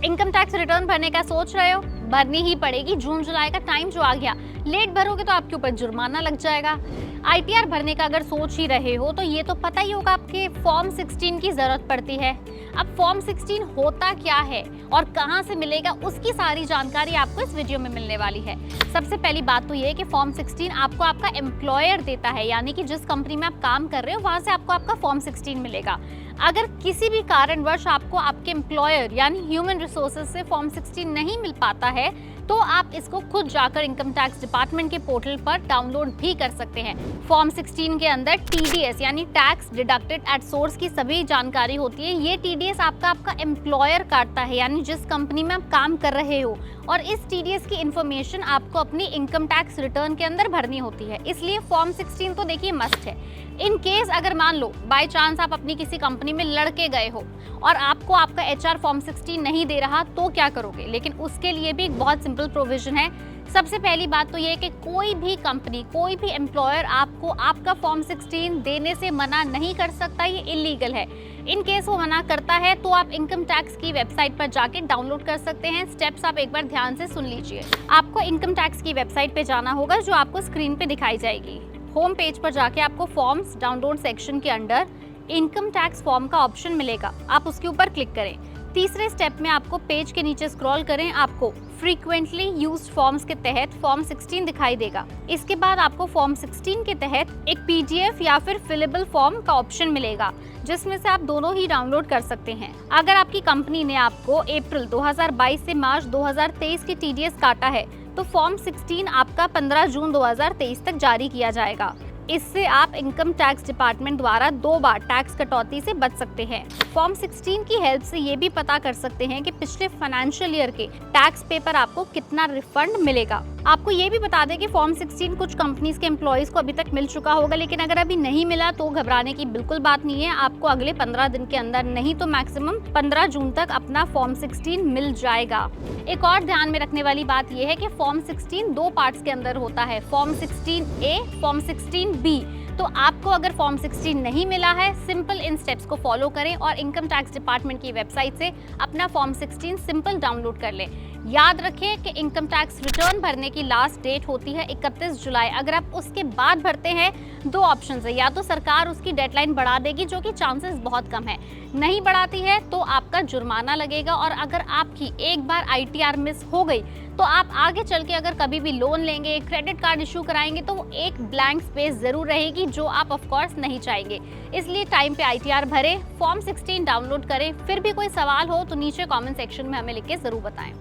Income tax return भरने का सोच रहे हो? भरनी ही पड़ेगी। जून जुलाई का टाइम जो आ गया, लेट भरोगे तो आपके ऊपर जुर्माना लग जाएगा। आईटीआर भरने का अगर सोच ही रहे हो तो ये तो पता ही होगा आपके फॉर्म 16 की जरूरत पड़ती है। अब फॉर्म 16 होता क्या है और कहां से मिलेगा, उसकी सारी जानकारी आपको इस वीडियो में मिलने वाली है। सबसे पहली बात तो ये है कि फॉर्म 16 आपको आपका एम्प्लॉयर देता है, यानी कि जिस कंपनी में आप काम कर रहे हो वहां से आपको आपका फॉर्म 16 मिलेगा। अगर किसी भी कारणवश आपको आपके एम्प्लॉयर यानी ह्यूमन रिसोर्सेज से फॉर्म 16 नहीं मिल पाता है तो आप इसको खुद जाकर इनकम टैक्स डिपार्टमेंट के पोर्टल पर डाउनलोड भी कर सकते हैं। फॉर्म 16 के अंदर टीडीएस यानी टैक्स डिडक्टेड एट सोर्स की सभी जानकारी होती है। ये टीडीएस आपका एम्प्लॉयर काटता है, यानी जिस कंपनी में आप काम कर रहे हो, और इस टीडीएस की इंफॉर्मेशन आपको अपनी इनकम टैक्स रिटर्न के अंदर भरनी होती है। इसलिए फॉर्म 16 तो देखिए मस्ट है। इन केस अगर मान लो बाय चांस आप अपनी किसी कंपनी में लड़के गए हो और आपको आपका एचआर फॉर्म 16 नहीं दे रहा तो क्या करोगे, लेकिन उसके लिए भी एक बहुत सिंपल प्रोविजन है। सबसे पहली बात तो ये है कि कोई भी कंपनी, कोई भी एम्प्लॉयर आपको आपका फॉर्म 16 देने से मना नहीं कर सकता, ये इलीगल है। इन केस वो मना करता है तो आप इनकम टैक्स की वेबसाइट पर जाके डाउनलोड कर सकते हैं। स्टेप्स आप एक बार ध्यान से सुन लीजिए। आपको इनकम टैक्स की वेबसाइट पे जाना होगा जो आपको स्क्रीन पे दिखाई जाएगी। होम पेज पर जाके आपको फॉर्म्स डाउनलोड सेक्शन के अंडर इनकम टैक्स फॉर्म का ऑप्शन मिलेगा, आप उसके ऊपर क्लिक करें। तीसरे स्टेप में आपको पेज के नीचे स्क्रॉल करें, आपको फ्रीक्वेंटली यूज्ड फॉर्म्स के तहत फॉर्म 16 दिखाई देगा। इसके बाद आपको फॉर्म 16 के तहत एक पीडीएफ या फिर फिलेबल फॉर्म का ऑप्शन मिलेगा, जिसमें से आप दोनों ही डाउनलोड कर सकते हैं। अगर आपकी कंपनी ने आपको अप्रैल 2022 से मार्च 2023 की टीडीएस काटा है तो फॉर्म 16 आपका 15 जून 2023 तक जारी किया जाएगा। इससे आप इनकम टैक्स डिपार्टमेंट द्वारा 2 बार टैक्स कटौती से बच सकते हैं। फॉर्म 16 की हेल्प से ये भी पता कर सकते हैं कि पिछले फाइनेंशियल ईयर के टैक्स पे पर आपको कितना रिफंड मिलेगा। आपको ये भी बता दें कि फॉर्म 16 कुछ कंपनीज के एम्प्लॉयज को अभी तक मिल चुका होगा, लेकिन अगर अभी नहीं मिला तो घबराने की बिल्कुल बात नहीं है। आपको अगले 15 दिन के अंदर, नहीं तो मैक्सिमम 15 जून तक अपना फॉर्म 16 मिल जाएगा। एक और ध्यान में रखने वाली बात यह है कि फॉर्म 16 2 पार्ट्स के अंदर होता है, फॉर्म 16A, फॉर्म 16B। तो आपको अगर फॉर्म 16 नहीं मिला है, सिंपल इन स्टेप्स को फॉलो करें और इनकम टैक्स डिपार्टमेंट की वेबसाइट से अपना फॉर्म 16 सिंपल डाउनलोड कर लें। याद रखें कि इनकम टैक्स रिटर्न भरने की लास्ट डेट होती है 31 जुलाई। अगर आप उसके बाद भरते हैं, 2 ऑप्शन है, या तो सरकार उसकी डेडलाइन बढ़ा देगी जो कि चांसेस बहुत कम है, नहीं बढ़ाती है तो आपका जुर्माना लगेगा। और अगर आपकी एक बार आईटीआर मिस हो गई तो आप आगे चल के अगर कभी भी लोन लेंगे, क्रेडिट कार्ड इशू कराएंगे तो वो एक ब्लैंक स्पेस जरूर रहेगी जो आप ऑफ कोर्स नहीं चाहेंगे। इसलिए टाइम पे आईटीआर भरें, फॉर्म 16 डाउनलोड करें। फिर भी कोई सवाल हो तो नीचे कमेंट सेक्शन में हमें लिख के जरूर बताएं।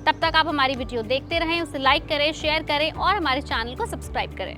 तब तक आप हमारी वीडियो देखते रहें, उसे लाइक करें, शेयर करें और हमारे चैनल को सब्सक्राइब करें।